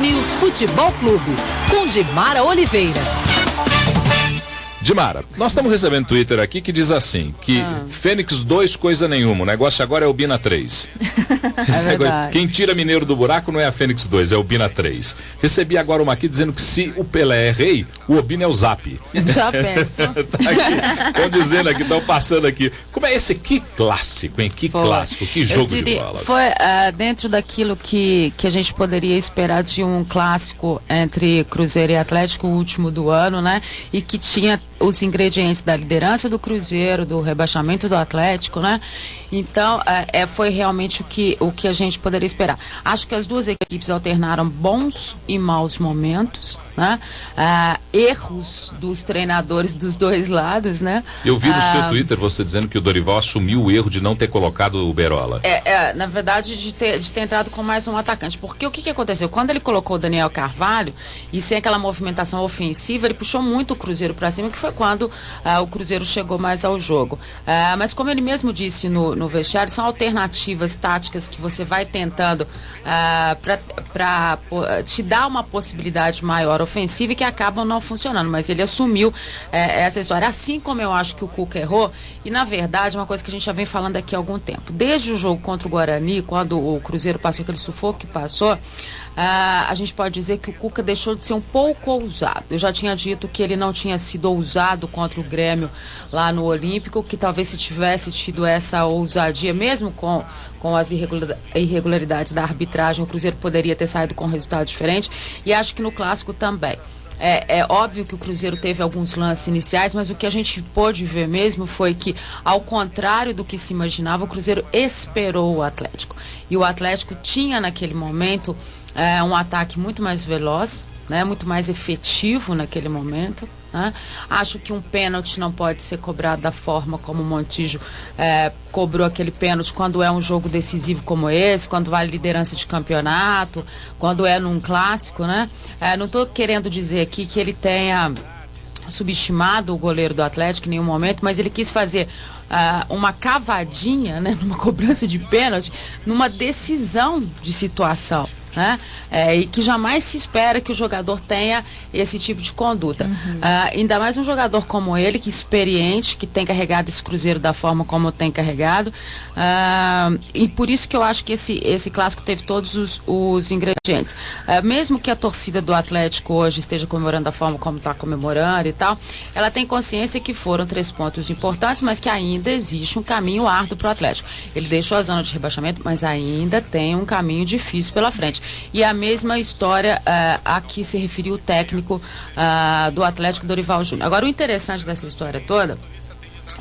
News Futebol Clube, com Dimara Oliveira. Dimara, nós estamos recebendo Twitter aqui que diz assim, que Fênix 2 coisa nenhuma, o negócio agora é o Bina 3. Quem tira Mineiro do buraco não é a Fênix 2, é o Bina 3. Recebi agora uma aqui dizendo que se o Pelé é rei, o Obina é o Zap. Já penso. Estão dizendo aqui, estão passando aqui. Como é esse? Que clássico, hein? Que clássico, que jogo de bola. Foi dentro daquilo que a gente poderia esperar de um clássico entre Cruzeiro e Atlético, o último do ano, né? E que tinha os ingredientes da liderança do Cruzeiro, do rebaixamento do Atlético, né? Então, foi realmente o que a gente poderia esperar. Acho que as duas equipes alternaram bons e maus momentos, né? Erros dos treinadores dos dois lados, né? Eu vi no seu Twitter você dizendo que o Dorival assumiu o erro de não ter colocado o Berola. Na verdade, de ter entrado com mais um atacante. Porque o que aconteceu? Quando ele colocou o Daniel Carvalho, e sem aquela movimentação ofensiva, ele puxou muito o Cruzeiro para cima, que foi quando o Cruzeiro chegou mais ao jogo. Mas como ele mesmo disse no vestiário, são alternativas táticas que você vai tentando para te dar uma possibilidade maior ofensiva e que acabam não funcionando. Mas ele assumiu essa história. Assim como eu acho que o Cuca errou, e na verdade uma coisa que a gente já vem falando aqui há algum tempo. Desde o jogo contra o Guarani, quando o Cruzeiro passou aquele sufoco que passou, a gente pode dizer que o Cuca deixou de ser um pouco ousado. Eu já tinha dito que ele não tinha sido ousado contra o Grêmio lá no Olímpico, que talvez se tivesse tido essa ousadia, mesmo com as irregularidades da arbitragem, o Cruzeiro poderia ter saído com um resultado diferente, e acho que no Clássico também. É óbvio que o Cruzeiro teve alguns lances iniciais, mas o que a gente pôde ver mesmo foi que, ao contrário do que se imaginava, o Cruzeiro esperou o Atlético. E o Atlético tinha naquele momento um ataque muito mais veloz, né, muito mais efetivo naquele momento. Né? Acho que um pênalti não pode ser cobrado da forma como o Montijo cobrou aquele pênalti quando é um jogo decisivo como esse, quando vale liderança de campeonato, quando é num clássico, né? Não estou querendo dizer aqui que ele tenha subestimado o goleiro do Atlético em nenhum momento, mas ele quis fazer uma cavadinha, né, numa cobrança de pênalti, numa decisão de situação. Né? E que jamais se espera que o jogador tenha esse tipo de conduta. Ainda mais um jogador como ele, que é experiente, que tem carregado esse Cruzeiro da forma como tem carregado, e por isso que eu acho que esse clássico teve todos os ingredientes. Mesmo que a torcida do Atlético hoje esteja comemorando da forma como está comemorando e tal, ela tem consciência que foram 3 pontos importantes, mas que ainda existe um caminho árduo para o Atlético. Ele deixou a zona de rebaixamento, mas ainda tem um caminho difícil pela frente. E a mesma história a que se referiu o técnico do Atlético, Dorival Júnior. Agora, o interessante dessa história toda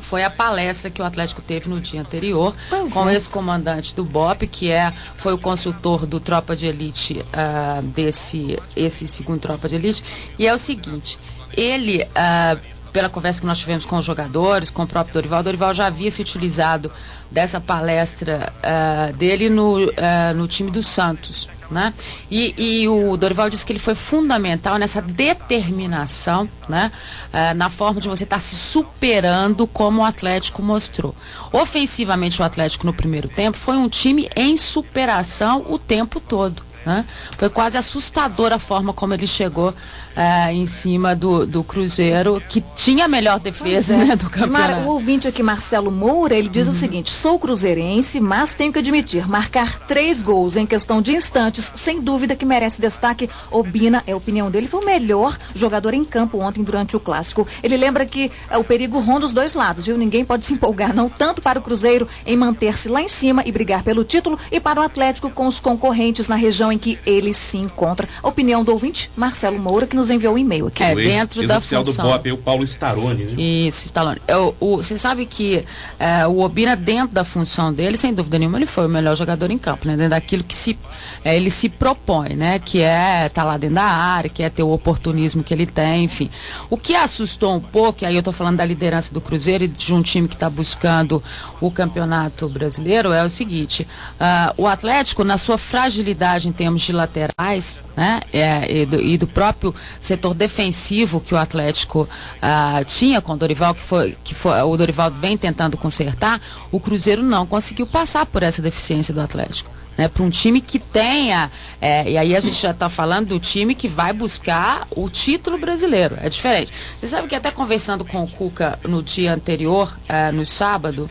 foi a palestra que o Atlético teve no dia anterior com esse comandante do BOP, que foi o consultor do Tropa de Elite, esse segundo Tropa de Elite. E é o seguinte, ele... pela conversa que nós tivemos com os jogadores, com o próprio Dorival já havia se utilizado dessa palestra dele no time do Santos, né? E o Dorival disse que ele foi fundamental nessa determinação, né? Na forma de você estar se superando, como o Atlético mostrou. Ofensivamente, o Atlético no primeiro tempo foi um time em superação o tempo todo. Né? Foi quase assustadora a forma como ele chegou em cima do Cruzeiro, que tinha a melhor defesa, né, do campeonato. O ouvinte aqui, Marcelo Moura, ele diz o seguinte: sou cruzeirense, mas tenho que admitir, marcar 3 gols em questão de instantes, sem dúvida que merece destaque. Obina, é a opinião dele, foi o melhor jogador em campo ontem durante o Clássico. Ele lembra que o perigo ronda os dois lados, viu? Ninguém pode se empolgar, não, tanto para o Cruzeiro em manter-se lá em cima e brigar pelo título, e para o Atlético com os concorrentes na região em que ele se encontra. A opinião do ouvinte, Marcelo Moura, que nos enviou um e-mail aqui. Dentro da função. do BOP, o Paulo Starone. Né? Isso, Starone. Você sabe que o Obina, dentro da função dele, sem dúvida nenhuma, ele foi o melhor jogador em campo, né? Dentro daquilo que ele se propõe, né? Que é estar lá dentro da área, que é ter o oportunismo que ele tem, enfim. O que assustou um pouco, e aí eu estou falando da liderança do Cruzeiro e de um time que está buscando o campeonato brasileiro, é o seguinte: o Atlético, na sua fragilidade em termos de laterais, né, e do próprio setor defensivo que o Atlético tinha com o Dorival, que foi o Dorival vem tentando consertar, o Cruzeiro não conseguiu passar por essa deficiência do Atlético. né, para um time que tenha, e aí a gente já está falando do time que vai buscar o título brasileiro, é diferente. Você sabe que até conversando com o Cuca no dia anterior, no sábado,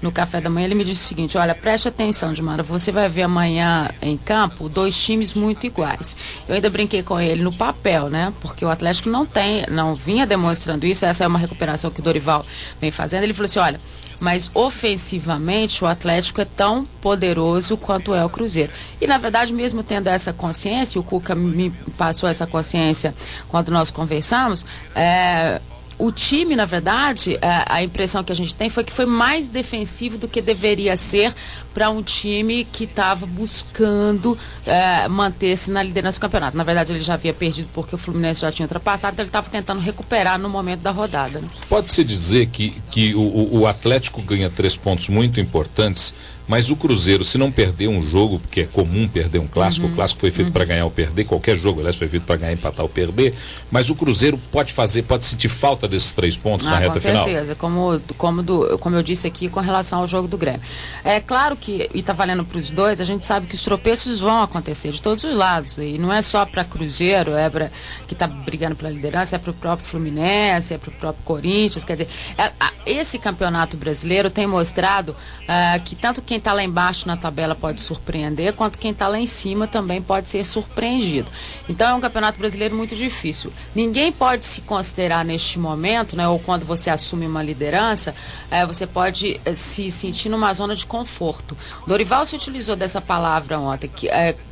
no café da manhã, ele me disse o seguinte: olha, preste atenção, Dimara, você vai ver amanhã em campo 2 times muito iguais. Eu ainda brinquei com ele no papel, né? Porque o Atlético não vinha demonstrando isso. Essa é uma recuperação que o Dorival vem fazendo. Ele falou assim: olha, mas ofensivamente o Atlético é tão poderoso quanto é o Cruzeiro. E na verdade, mesmo tendo essa consciência, o Cuca me passou essa consciência quando nós conversamos, o time, na verdade, a impressão que a gente tem foi que foi mais defensivo do que deveria ser para um time que estava buscando manter-se na liderança do campeonato. Na verdade, ele já havia perdido porque o Fluminense já tinha ultrapassado, então ele estava tentando recuperar no momento da rodada. Né? Pode-se dizer que o Atlético ganha 3 pontos muito importantes, mas o Cruzeiro, se não perder um jogo, porque é comum perder um clássico, o clássico foi feito para ganhar ou perder, qualquer jogo, aliás, foi feito para ganhar, empatar ou perder, mas o Cruzeiro pode sentir falta desses 3 pontos na reta final? Com certeza, como eu disse aqui com relação ao jogo do Grêmio. É claro que, e está valendo para os dois, a gente sabe que os tropeços vão acontecer de todos os lados, e não é só para Cruzeiro, que está brigando pela liderança, é para o próprio Fluminense, é para o próprio Corinthians, quer dizer, esse campeonato brasileiro tem mostrado que tanto quem está lá embaixo na tabela pode surpreender, quanto quem está lá em cima também pode ser surpreendido. Então é um campeonato brasileiro muito difícil. Ninguém pode se considerar neste momento, né, ou quando você assume uma liderança, você pode se sentir numa zona de conforto. O Dorival se utilizou dessa palavra ontem,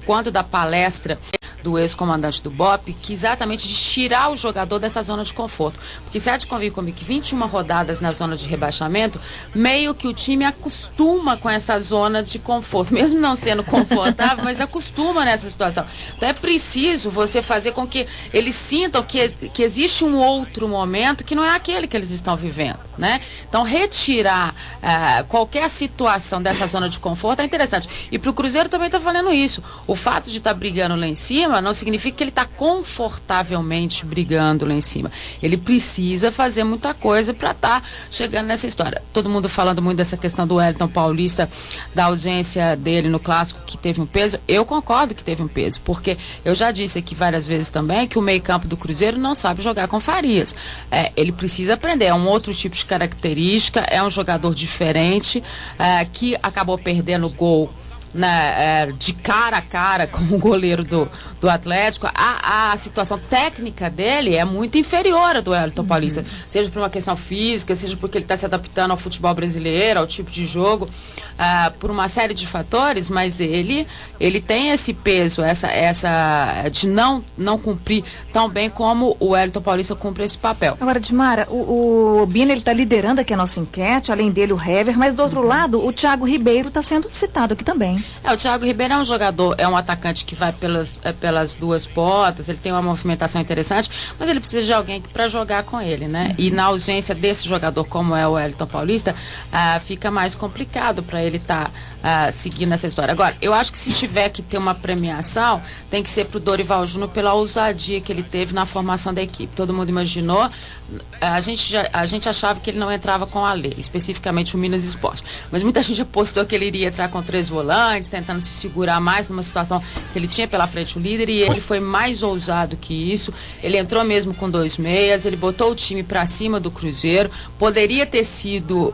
quando da palestra do ex-comandante do BOP, que exatamente de tirar o jogador dessa zona de conforto. Porque se há de convir comigo que 21 rodadas na zona de rebaixamento, meio que o time acostuma com essa zona de conforto, mesmo não sendo confortável, mas acostuma nessa situação. Então é preciso você fazer com que eles sintam que existe um outro momento que não é aquele que eles estão vivendo, né? Então retirar qualquer situação dessa zona de conforto é interessante. E para o Cruzeiro também está valendo isso. O fato de estar brigando lá em cima não significa que ele está confortavelmente brigando lá em cima. Ele precisa fazer muita coisa para estar chegando nessa história. Todo mundo falando muito dessa questão do Wellington Paulista, da ausência dele no clássico, que teve um peso. Eu concordo que teve um peso, porque eu já disse aqui várias vezes também que o meio-campo do Cruzeiro não sabe jogar com Farias. Ele precisa aprender, é um outro tipo de característica, é um jogador diferente, que acabou perdendo o gol de cara a cara com o goleiro do Atlético. A situação técnica dele é muito inferior à do Wellington Paulista, seja por uma questão física, seja porque ele está se adaptando ao futebol brasileiro, ao tipo de jogo, por uma série de fatores, mas ele tem esse peso, essa de não cumprir tão bem como o Wellington Paulista cumpre esse papel. Agora, Dimara, o Bina, ele está liderando aqui a nossa enquete, além dele o Hever, mas do outro lado o Thiago Ribeiro está sendo citado aqui também. O Thiago Ribeiro é um jogador, é um atacante que vai pelas duas pontas, ele tem uma movimentação interessante, mas ele precisa de alguém para jogar com ele, né? E na ausência desse jogador, como é o Wellington Paulista, fica mais complicado para ele estar seguindo essa história. Agora, eu acho que se tiver que ter uma premiação, tem que ser pro Dorival Júnior pela ousadia que ele teve na formação da equipe. Todo mundo imaginou, a gente achava que ele não entrava com a lei, especificamente o Minas Esporte, mas muita gente apostou que ele iria entrar com 3 volantes, tentando se segurar mais numa situação que ele tinha pela frente o líder, e ele foi mais ousado que isso. Ele entrou mesmo com 2 meias, ele botou o time para cima do Cruzeiro. Poderia ter sido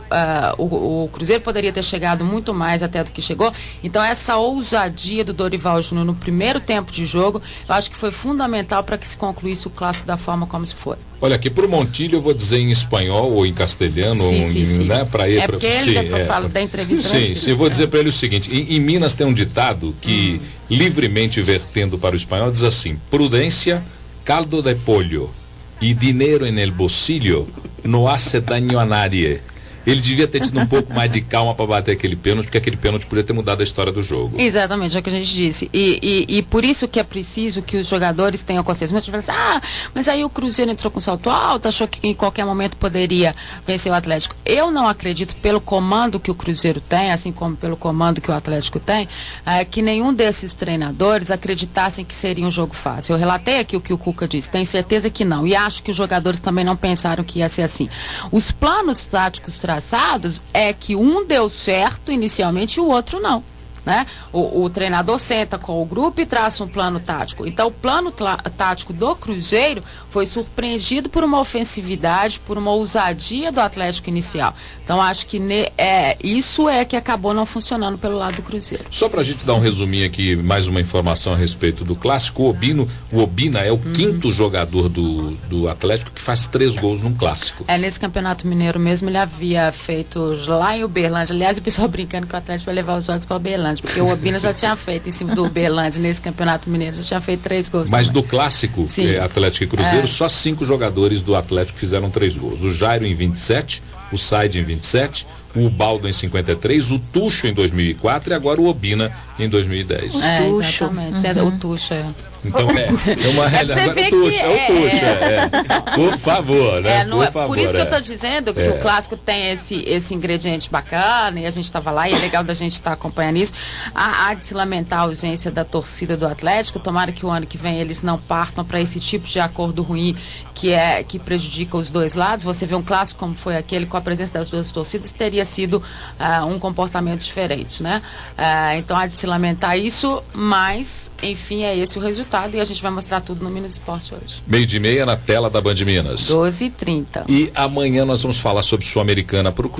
o Cruzeiro poderia ter chegado muito mais até do que chegou. Então essa ousadia do Dorival Júnior no primeiro tempo de jogo, eu acho que foi fundamental para que se concluísse o clássico da forma como se foi. Olha, aqui pro Montilho eu vou dizer em espanhol ou em castelhano, sim. né, para ele. Porque ele fala da entrevista. Sim, vou dizer para ele o seguinte: em Minas tem um ditado que, livremente vertendo para o espanhol, diz assim: prudência, caldo de pollo e dinheiro en el bolsillo no hace daño a nadie. Ele devia ter tido um pouco mais de calma para bater aquele pênalti, porque aquele pênalti poderia ter mudado a história do jogo. Exatamente, é o que a gente disse. E por isso que é preciso que os jogadores tenham consciência. Mas a gente fala assim, mas aí o Cruzeiro entrou com salto alto, achou que em qualquer momento poderia vencer o Atlético. Eu não acredito, pelo comando que o Cruzeiro tem, assim como pelo comando que o Atlético tem, que nenhum desses treinadores acreditassem que seria um jogo fácil. Eu relatei aqui o que o Cuca disse, tenho certeza que não. E acho que os jogadores também não pensaram que ia ser assim. Os planos táticos traçados é que um deu certo inicialmente e o outro não. né? O treinador senta com o grupo e traça um plano tático. Então, o plano tático do Cruzeiro foi surpreendido por uma ofensividade, por uma ousadia do Atlético inicial. Então, acho que isso é que acabou não funcionando pelo lado do Cruzeiro. Só pra gente dar um resuminho aqui, mais uma informação a respeito do clássico, o Obina é o quinto jogador do Atlético que faz 3 gols num clássico. Nesse Campeonato Mineiro mesmo, ele havia feito lá em Uberlândia. Aliás, o pessoal brincando que o Atlético vai levar os jogos para Uberlândia, porque o Obina já tinha feito em cima do Uberlândia nesse Campeonato Mineiro, já tinha feito 3 gols. Mas também. do clássico, Atlético e Cruzeiro, só 5 jogadores do Atlético fizeram 3 gols. O Jairo em 27, o Said em 27, o Baldo em 53, o Tuxo em 2004 e agora o Obina em 2010. Exatamente. O Tuxo Então é uma realidade. Por favor, né? Por isso que eu estou dizendo que o clássico tem esse ingrediente bacana e a gente estava lá e é legal da gente estar acompanhando isso. Há de se lamentar a ausência da torcida do Atlético. Tomara que o ano que vem eles não partam para esse tipo de acordo ruim que prejudica os dois lados. Você vê um clássico como foi aquele com a presença das duas torcidas, teria sido um comportamento diferente, né? Então há de se lamentar isso, mas enfim, é esse o resultado. E a gente vai mostrar tudo no Minas Esporte hoje. 12h30 na tela da Band Minas. 12h30. E amanhã nós vamos falar sobre Sul-Americana pro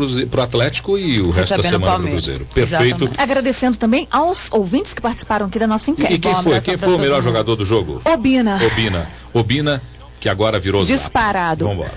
Atlético e o resto da semana pro Cruzeiro. Perfeito. Exatamente. Agradecendo também aos ouvintes que participaram aqui da nossa enquete. E quem foi o melhor jogador do jogo? Obina, que agora virou disparado. Vamos embora.